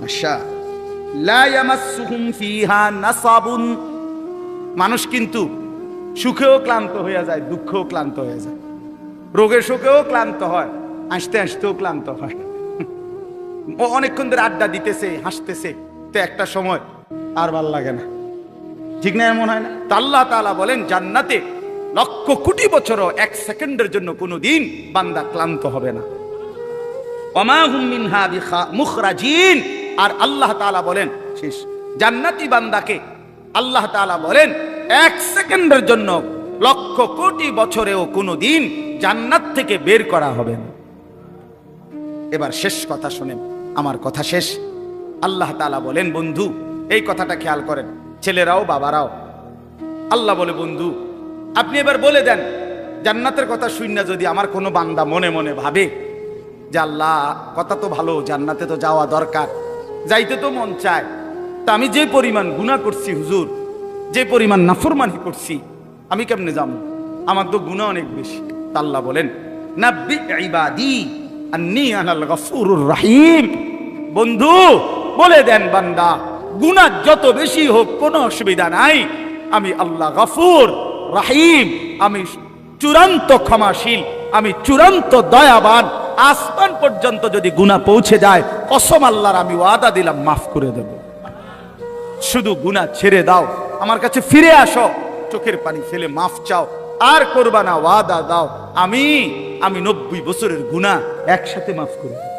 আশা লা ইয়ামাসসুহুম ফিহা নাসাবুন, মানুষ কিন্তু সুখেও ক্লান্ত হয়ে যায়, দুঃখেও ক্লান্ত হয়ে যায়, রোগে শোকেও ক্লান্ত হয়, হাসতে হাসতেও ক্লান্ত হয়। ও অনেকক্ষণ ধরে আড্ডা দিতেছে, হাসতেছে, তো একটা সময় আর ভাল লাগে না, ঠিক না? এমন হয় না? তা আল্লাহ তাআলা বলেন জান্নাতে লক্ষ কোটি বছরও এক সেকেন্ডের জন্য কোনোদিন বান্দা ক্লান্ত হবে না। ওমা হুম মিনহা মুখরাজিন, আর আল্লাহ তাআলা বলেন শেষ জান্নাতি বান্দাকে আল্লাহ তাআলা বলেন এক সেকেন্ডের জন্য লক্ষ কোটি বছরেও কোনোদিন জান্নাত থেকে বের করা হবে না। এবার শেষ কথা শুনেন, আমার কথা শেষ। আল্লাহ তাআলা বলেন বন্ধু এই কথাটা খেয়াল করেন, ছেলেরাও বাবারাও। আল্লাহ বলে বন্ধু আপনি এবার বলে দেন, জান্নাতের কথা শুননা যদি আমার কোনো বান্দা মনে মনে ভাবে যে আল্লাহ কথা তো ভালো, জান্নাতে তো যাওয়া দরকার, যাইতে তো মন চায়, তা আমি যে পরিমাণ গুনাহ করছি হুজুর, যে পরিমাণ নাফরমানি করছি, আমি কেমনে যাবো? আমার তো গুনাহ অনেক বেশি। তা আল্লাহ বলেন নাব্বি ইবাদি আন্নী আনাল গফুরুর রহিম, বন্ধু বলে দেন বান্দা গুনাহ যত বেশি হোক কোনো অসুবিধা নাই, আমি আল্লাহ গফুর রহিম, আমি চূড়ান্ত ক্ষমাশীল, আমি চূড়ান্ত দয়াবান। আসমান পর্যন্ত যদি গুনাহ পৌঁছে যায়, কসম আল্লাহর আমি ওয়াদা দিলাম মাফ করে দেব। শুধু গুনাহ ছেড়ে দাও, আমার কাছে ফিরে আসো, চোখের পানি ফেলে মাফ চাও, আর করবা না, ওয়াদা দাও আমি 90 বছরের গুনাহ একসাথে মাফ করে দেব।